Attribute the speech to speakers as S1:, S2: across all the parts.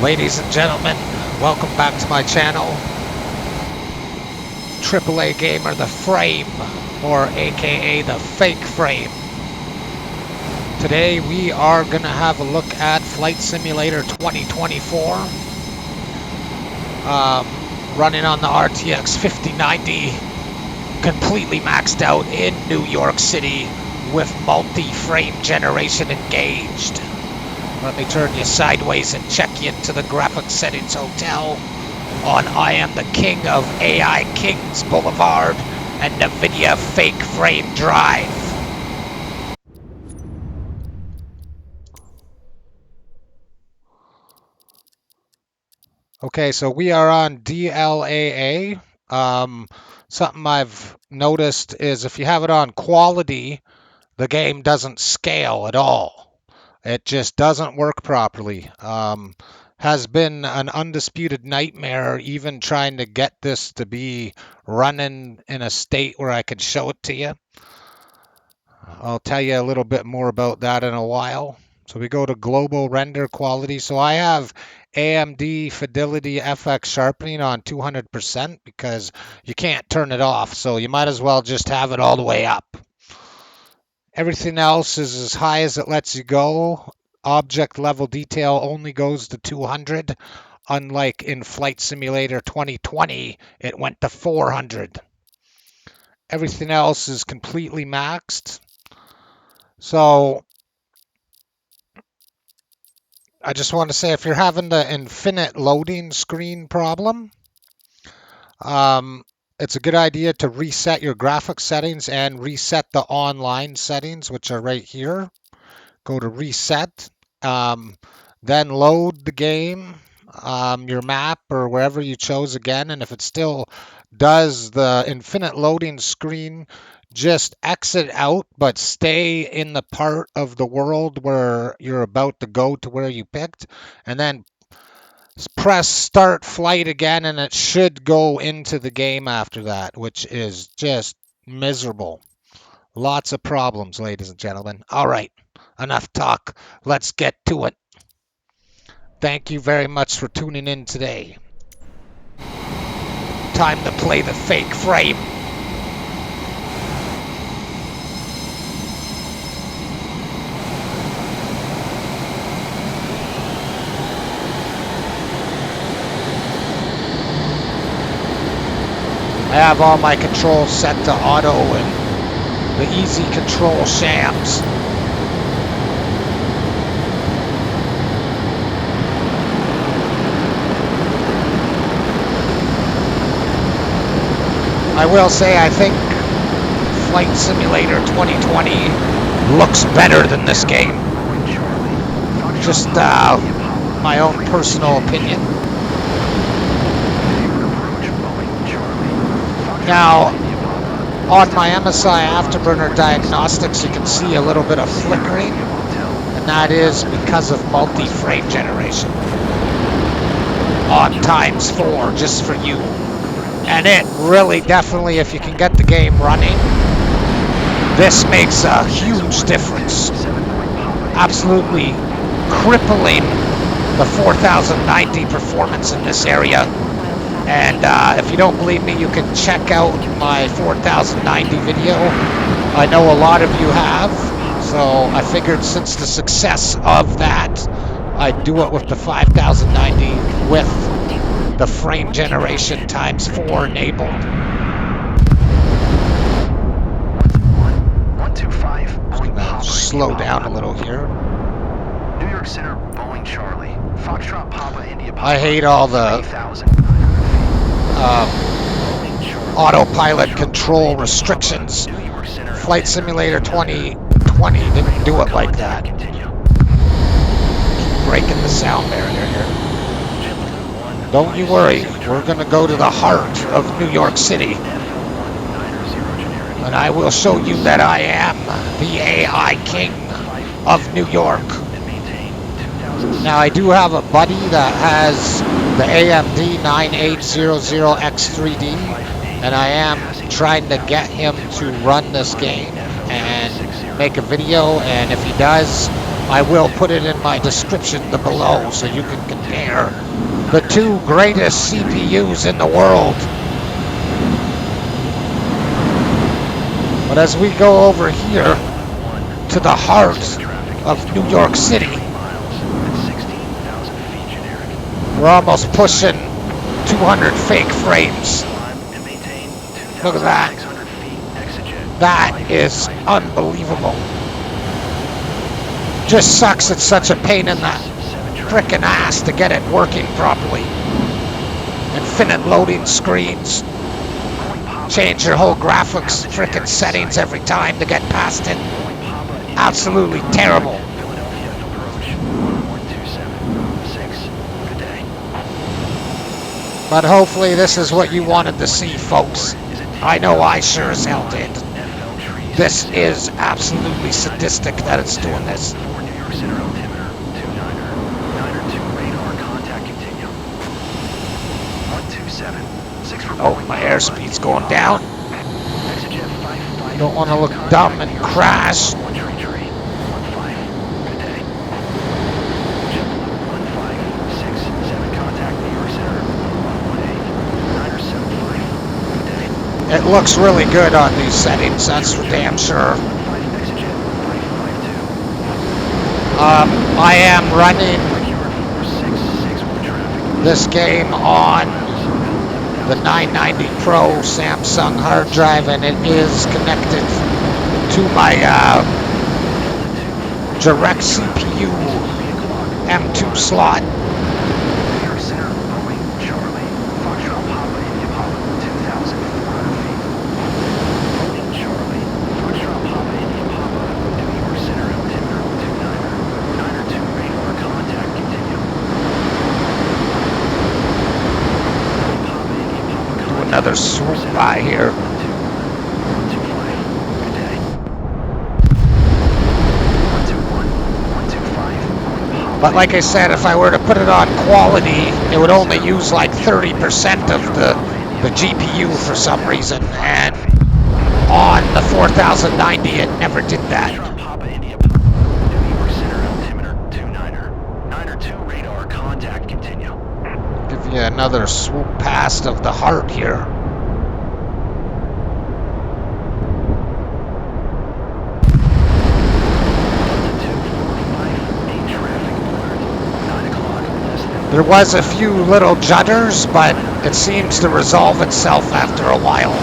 S1: Ladies and gentlemen, welcome back to my channel. AAA Gamer the Frame, or aka the Fake Frame. Today we are going to have a look at Flight Simulator 2024. Running on the RTX 5090, completely maxed out in New York City with multi-frame generation engaged. Let me turn you sideways and check you into the graphics settings hotel on I am the king of AI Kings Boulevard and NVIDIA Fake Frame Drive. Okay, so we are on DLAA. Something I've noticed is if you have it on quality, the game doesn't scale at all. It just doesn't work properly. Has been an undisputed nightmare even trying to get this to be running in a state where I could show it to you. I'll tell you a little bit more about that in a while. So we go to global render quality. So I have AMD Fidelity FX sharpening on 200% because you can't turn it off. So you might as well just have it all the way up. Everything else is as high as it lets you go. Object level detail only goes to 200. Unlike in Flight Simulator 2020, it went to 400. Everything else is completely maxed. So I just want to say, if you're having the infinite loading screen problem, it's a good idea to reset your graphics settings and reset the online settings, which are right here. Go to reset, then load the game, your map or wherever you chose again. And if it still does the infinite loading screen, just exit out, but stay in the part of the world where you're about to go to where you picked, and then press start flight again, and it should go into the game after that, which is just miserable. Lots of problems, ladies and gentlemen. All right, enough talk. Let's get to it. Thank you very much for tuning in today. Time to play the fake frame. I have all my controls set to auto and the easy control shams. I will say I think Flight Simulator 2020 looks better than this game. Just my own personal opinion. Now, on my MSI Afterburner diagnostics, you can see a little bit of flickering, and that is because of multi-frame generation on ×4, just for you. And it really definitely, if you can get the game running, this makes a huge difference. Absolutely crippling the 4090 performance in this area. And if you don't believe me, you can check out my 4090 video. I know a lot of you have, so I figured since the success of that, I'd do it with the 5090 with the frame generation ×4 enabled.
S2: 125.
S1: Just gonna slow down a little here.
S2: New York Center, Boeing Charlie. Foxtrot Papa India Papa.
S1: I hate all the autopilot control restrictions. Flight Simulator 2020 didn't do it like that. Keep breaking the sound barrier here. Don't you worry, we're going to go to the heart of New York City. And I will show you that I am the AI king of New York. Now I do have a buddy that has the AMD 9800X3D, and I am trying to get him to run this game and make a video, and if he does, I will put it in my description below so you can compare the two greatest CPUs in the world. But as we go over here to the heart of New York City, we're almost pushing 200 fake frames. Look at that. That is unbelievable. Just sucks it's such a pain in the frickin' ass to get it working properly. Infinite loading screens. Change your whole graphics frickin' settings every time to get past it. Absolutely terrible. But hopefully this is what you wanted to see, folks. I know I sure as hell did. This is absolutely sadistic that it's doing this. Oh, my airspeed's going down. Don't want to look dumb and crash. It looks really good on these settings, that's for damn sure. I am running this game on the 990 Pro Samsung hard drive, and it is connected to my direct CPU M.2 slot. Another swoop by here. But like I said, if I were to put it on quality, it would only use like 30% of the GPU for some reason, and on the 4090 it never did that. Give you another swoop past of the heart here. There was a few little judders, but it seems to resolve itself after a while.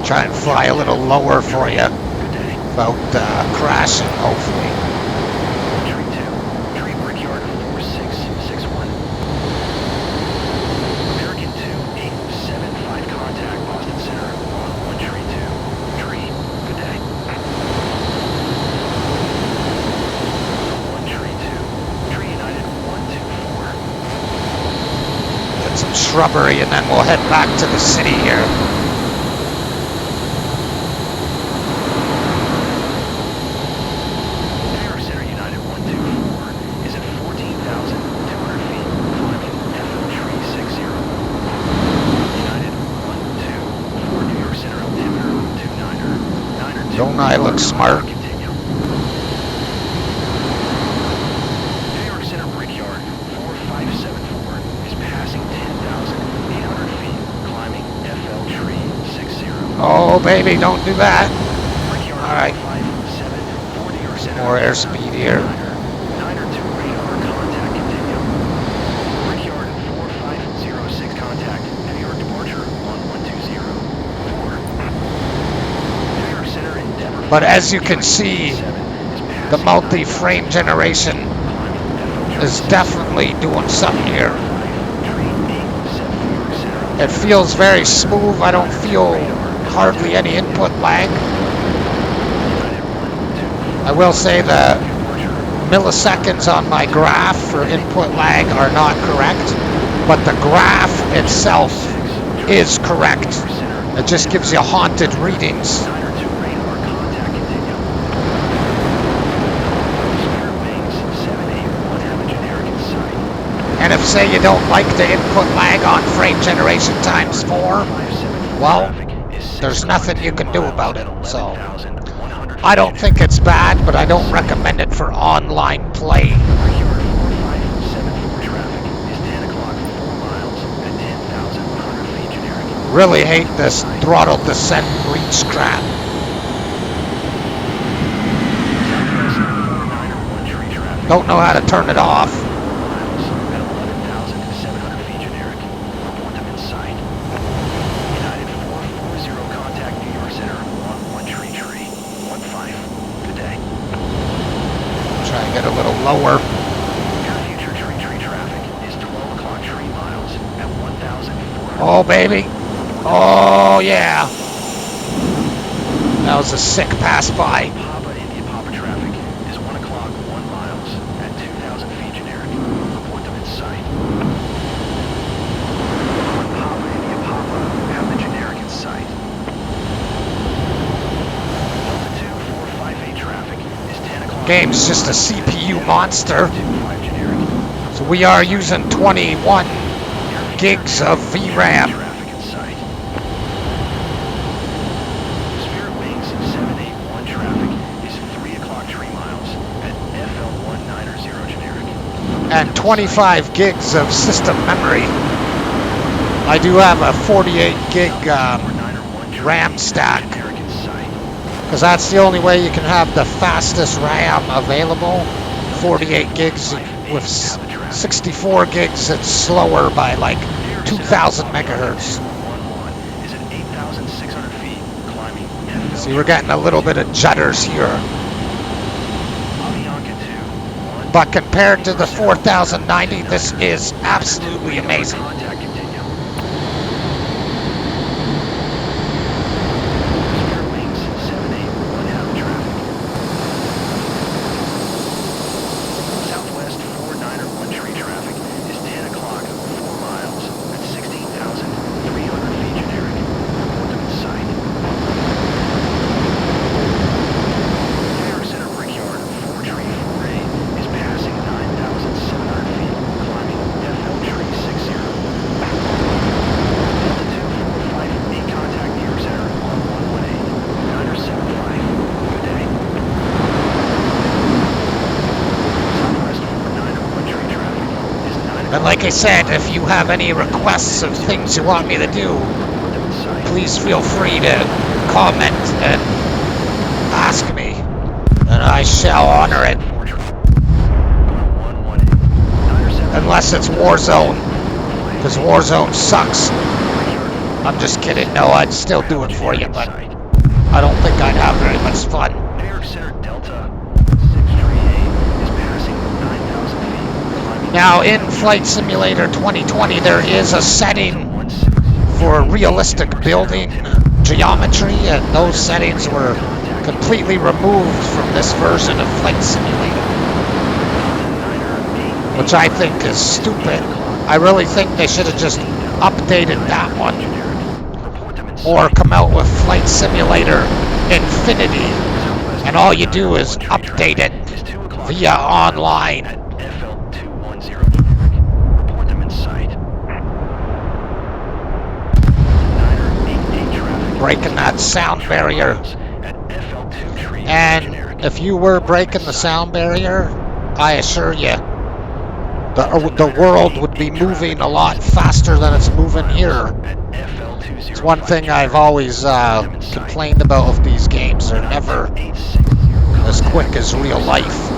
S1: Try and fly a little lower for you without crashing, hopefully. American 2875 contact, Boston Center, 1132, tree, good day. 132, tree United 124. Get some shrubbery and then we'll head back to the city here. Don't I look smart? New York Center Brickyard 4574 is passing 10,800 feet, climbing FL tree 60. Oh baby, don't do that. Alright. More airspeed here. But as you can see, the multi-frame generation is definitely doing something here. It feels very smooth. I don't feel hardly any input lag. I will say the milliseconds on my graph for input lag are not correct, but the graph itself is correct. It just gives you haunted readings. And if, say, you don't like the input lag on frame generation times 4, well, there's nothing you can do about it. So I don't think it's bad, but I don't recommend it for online play. Really hate this throttle descent reach crap. Don't know how to turn it off. Try and get a little lower. Oh, baby. Oh, yeah. That was a sick pass by.
S2: Papa India Papa traffic is 1 o'clock, 1 miles at 2,000 feet generic. Report them in sight. Papa India Papa have the generic in sight. Delta 2458 traffic is 10 o'clock.
S1: Game's just a CPU monster.
S2: 25 generic.
S1: So we are using 21 gigs of VRAM.
S2: Traffic in sight. Spirit Wings 781 traffic is 3 o'clock 3 miles at FL1900 generic.
S1: And 25 gigs of system memory. I do have a 48 gig RAM stack, because that's the only way you can have the fastest RAM available. 48 gigs with 64 gigs, it's slower by like 2,000 megahertz. See, we're getting a little bit of judders here. But compared to the 4090, this is absolutely amazing.
S2: Southwest 4901 tree traffic is 10 o'clock, 4 miles at 16,300 feet generic. Report them in sight. New York Center Brickyard 4 tree 4A is passing 9,700 feet, climbing FL tree 60. Delta 2458 contact New York Center on 118 975. Good day. Southwest 4901 tree traffic is 9
S1: And like I said, if you have any requests of things you want me to do, please feel free to comment and ask me, and I shall honor it. Unless it's Warzone, because Warzone sucks. I'm just kidding. No, I'd still do it for you, but I don't think I'd have very much fun.
S2: New York Center Delta 638 is passing 9,000 feet.
S1: Now, in Flight Simulator 2020, there is a setting for realistic building geometry, and those settings were completely removed from this version of Flight Simulator, which I think is stupid. I really think they should have just updated that one, or come out with Flight Simulator Infinity, and all you do is update it via online.
S2: FL210 generic. Report them in sight. 988 traffic.
S1: Breaking that sound barrier.
S2: At FL2 tree
S1: And
S2: generic.
S1: if you were breaking the sound barrier, I assure you, the world would be moving a lot faster than it's moving here. It's one thing I've always complained about with these games. They're never as quick as real life.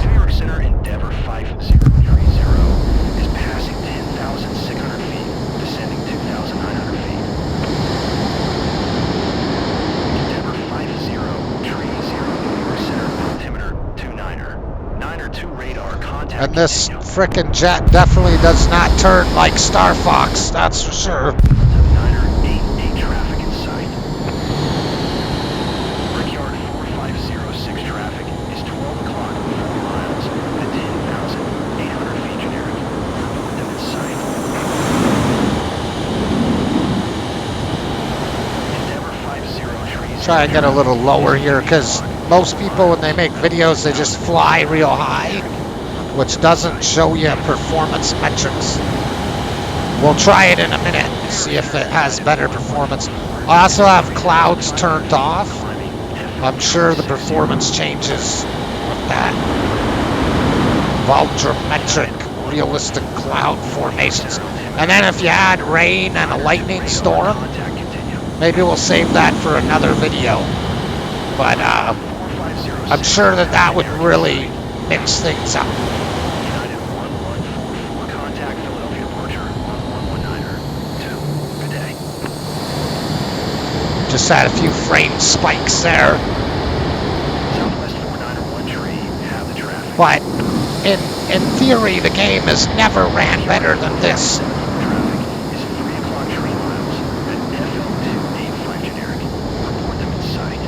S2: New York Center Endeavor 5030 is passing 10,600 feet, descending 2,900 feet. Endeavor 5030 radar. Contact
S1: And this
S2: continue.
S1: frickin' jet definitely does not turn like Star Fox, that's for sure.
S2: Niner 88 traffic in sight. Brickyard 4506 traffic is 12 o'clock, 4 miles at 10,800 feet generic. Report them in sight. Endeavor 50 trees.
S1: Try and get a little lower here, because most people, when they make videos, they just fly real high, which doesn't show you performance metrics. We'll try it in a minute, see if it has better performance. I also have clouds turned off. I'm sure the performance changes with that. Volumetric, realistic cloud formations. And then if you add rain and a lightning storm, maybe we'll save that for another video. But I'm sure that that would really mix things up.
S2: United 1144, contact Philadelphia departure 1119er 2. Good day.
S1: Just had a few frame spikes there.
S2: Southwest 491 tree, have the traffic.
S1: But in theory, the game has never ran better than this.
S2: Traffic is 3 o'clock tree miles at FL285 generic. Report them in sight.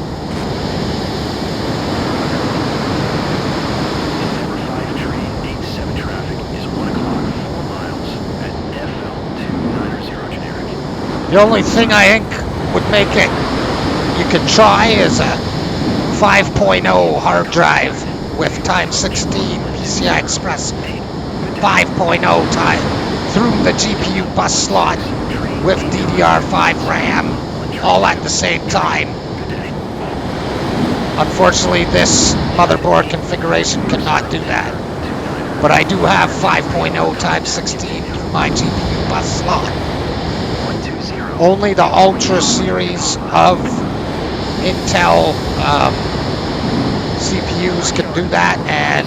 S2: Endeavor 5 tree 87 traffic is 1 o'clock 4 miles at FL290 generic.
S1: The only thing I think would make it you could try is a 5.0 hard drive with x16 PCI Express 5.0 time through the GPU bus slot with DDR5 RAM all at the same time. Unfortunately, this motherboard configuration cannot do that. But I do have 5.0 x 16 through my GPU bus slot. Only the Ultra series of Intel CPUs can do that, and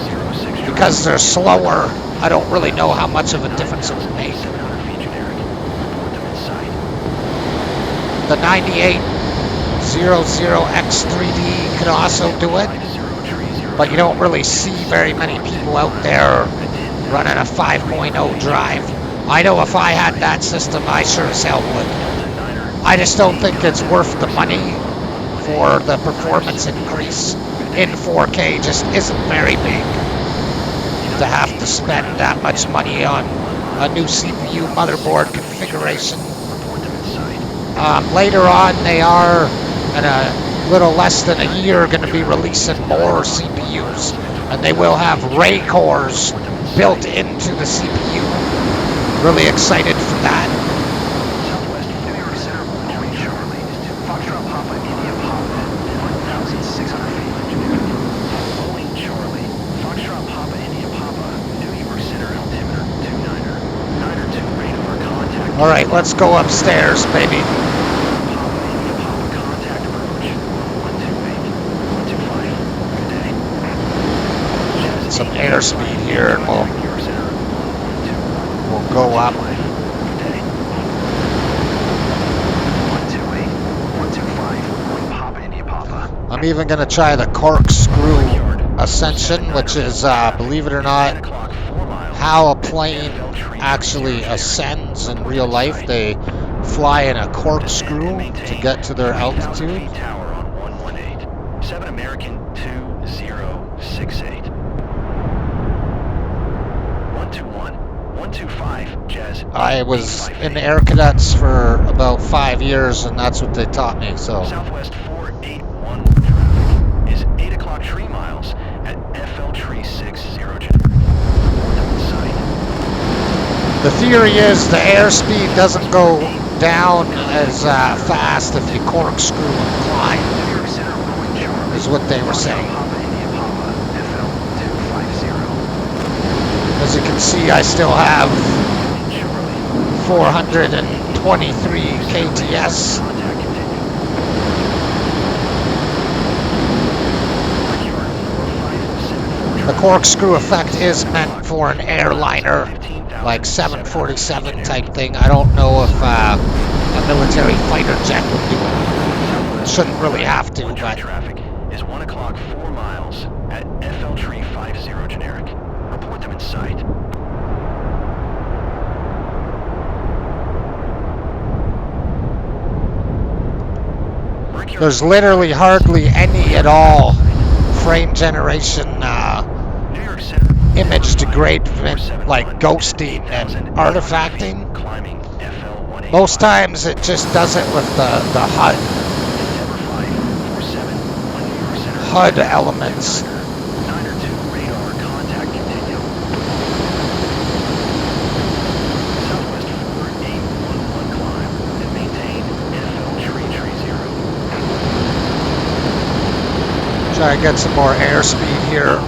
S1: because they're slower, I don't really know how much of a difference it would make. The 9800X3D can also do it, but you don't really see very many people out there running a 5.0 drive. I know if I had that system, I sure as hell would. I just don't think it's worth the money for the performance increase in 4K. Just isn't very big to have to spend that much money on a new CPU motherboard configuration. Later on, they are, in a little less than a year, going to be releasing more CPUs, and they will have Ray cores built into the CPU. Really excited for that.
S2: Southwest New York Center 1 Charlie is to Foxtrot Papa India Papa at 1,600 feet engineering. Boeing Charlie, Foxtrot Papa India Papa, New York Center altimeter 29er, 9er 2 radar contact.
S1: All right, let's go upstairs, baby.
S2: Papa India Papa contact approach 128, 125. Good day. Jazz
S1: Some
S2: 8,
S1: airspeed here, and
S2: New York Center 112.
S1: we'll go up.
S2: Good day. 128, 125, Papa India Papa.
S1: I'm even going to try the corkscrew ascension, which is, believe it or not, how a plane actually ascends in real life. They fly in a corkscrew to get to their altitude.
S2: Tower on 118. 7 American 2068. 121, 125, Jazz.
S1: I was in the Air Cadets for about 5 years, and that's what they taught me, so.
S2: Southwest 481 traffic is 8 o'clock tree miles at FL Tree 60 generic. Report them in sight.
S1: The theory is the airspeed doesn't go down as fast if you corkscrew and climb,
S2: New York Center 1 Charlie.
S1: is what they were saying.
S2: Papa India Papa, FL 250.
S1: As you can see, I still have
S2: Charlie.
S1: 423 KTS.
S2: Contact continue. Brickyard 4574
S1: The corkscrew effect is meant for an airliner, like 747 type thing. I don't know if a military fighter jet would do it. Shouldn't really have to, but
S2: traffic is 1 o'clock 4 miles at FL Tree 50 generic.
S1: There's literally hardly any at all frame generation image degradement, like ghosting and artifacting. Most times it just does it with the HUD elements. Try to get some more airspeed here.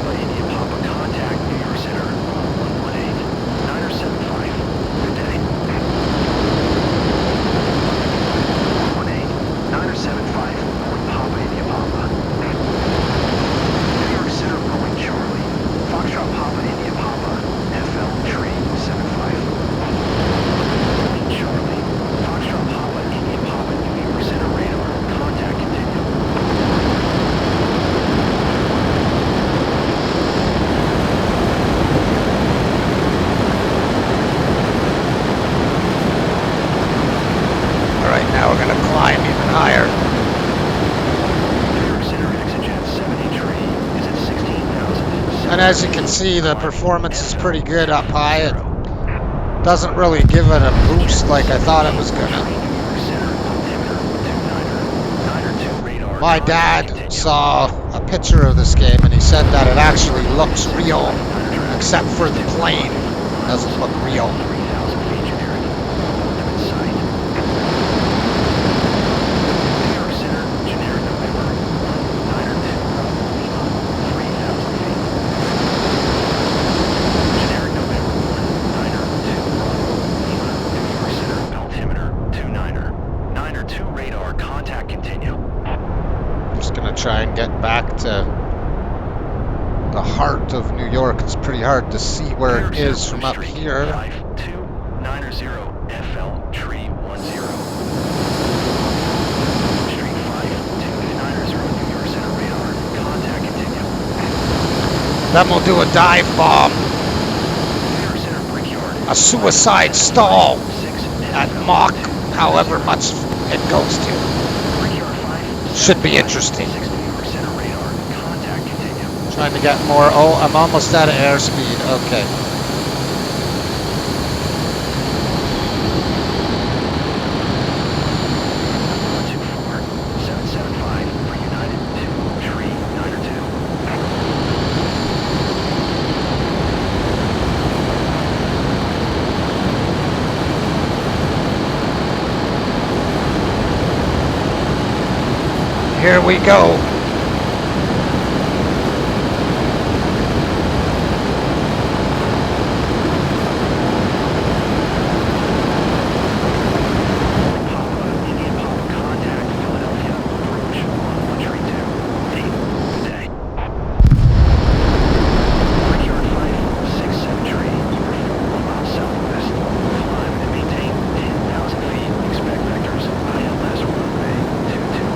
S1: And as you can see, the performance is pretty good up high. It doesn't really give it a boost like I thought it was gonna. My dad saw a picture of this game and he said that it actually looks real, except for the plane. It doesn't look real. Try and get back to the heart of New York. It's pretty hard to see where it is from up here.
S2: 5290 FL tree 10. Street 5290 New York Center radar. Contact continue.
S1: Then we'll do a dive bomb. A suicide stall at Mach, however much it goes to. Should be interesting. Trying to get more. Oh, I'm almost out of airspeed. Okay. Here we go.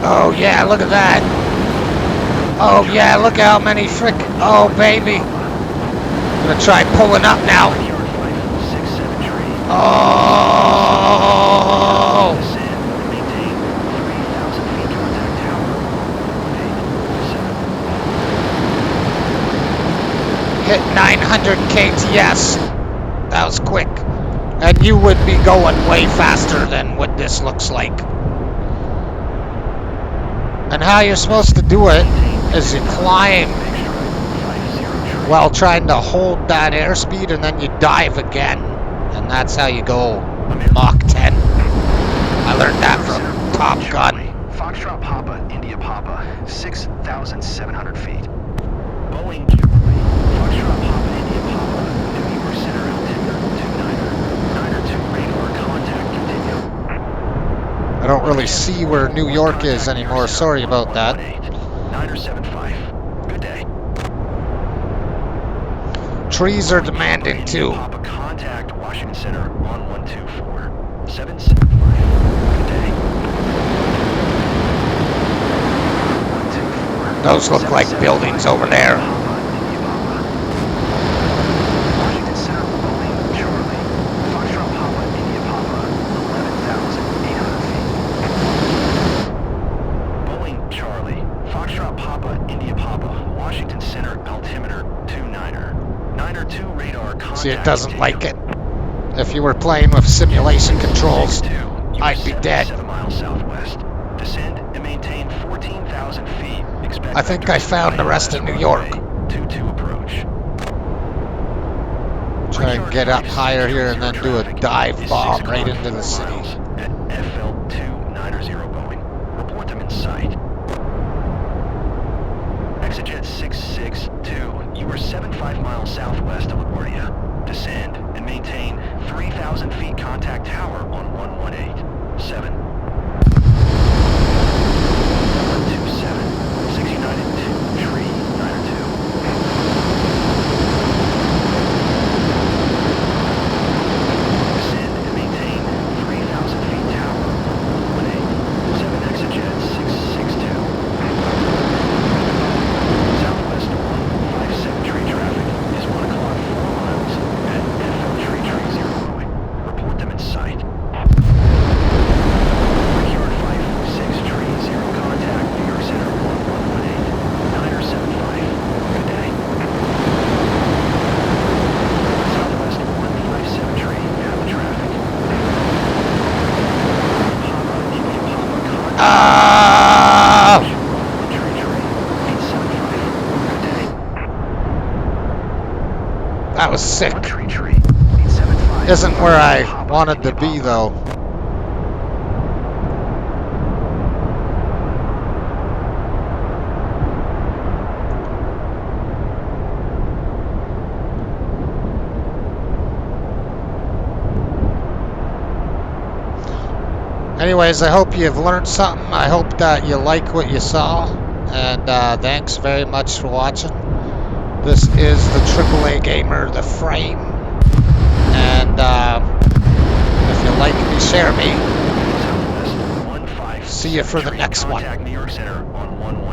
S1: Oh yeah, look at that. Oh yeah, look how many oh baby. I'm gonna try pulling up now. Oh! Hit 900 kts. That was quick. And you would be going way faster than what this looks like. And how you're supposed to do it is you climb while trying to hold that airspeed, and then you dive again. And that's how you go Mach 10. I learned that from Top Gun.
S2: Foxtrot Papa, India Papa, 6,700 feet. Boeing Gigabyte, Foxtrot Papa, India Papa, New York Center altimeter 29er, 92 radar contact continue.
S1: I don't really see where New York is anymore. Sorry about that.
S2: 975. Good day.
S1: Trees are demanding too.
S2: Papa contact Washington Center on 124. 775. Good day. 124.
S1: Those look like buildings over there.
S2: Washington Center, Boeing, Charlie. Foxtrot Papa, India Papa, 11,800 feet. Boeing altimeter 29er. 9er 2 radar contact.
S1: See, it doesn't
S2: continued.
S1: like it. If you were playing with simulation controls,
S2: 662, you
S1: I'd
S2: are
S1: be dead.
S2: 77 miles southwest. Descend and maintain 14,000 feet. Expect
S1: I think I found the rest of New York.
S2: 22 approach.
S1: Try and get up higher here and then do a dive bomb right into the city.
S2: At FL290 Boeing. Report them in sight. ExitJet 662, you are 75 miles southwest of LaGuardia. Descend and maintain 3,000 feet contact tower on 118. 7. 127. 6 United 2, tree, 902. Descend and maintain 3,000 feet tower on 118. 7 ExitJet 662. Southwest 157 tree traffic is 1 o'clock 4 miles at FL tree 0. Report them in sight. Brickyard 546 tree 0 contact New York Center 1118 975. Good day. Southwest 157 tree Papa traffic. Papa India Papa contact.
S1: Ah!
S2: Tree 875. Good day.
S1: That was sick.
S2: Tree 875.
S1: Isn't where I wanted to be, though. Anyways, I hope you've learned something. I hope that you like what you saw. And thanks very much for watching. This is the AAA Gamer, The Frame. And if you like me, share me. See you for the next one.
S2: New York Center on 118.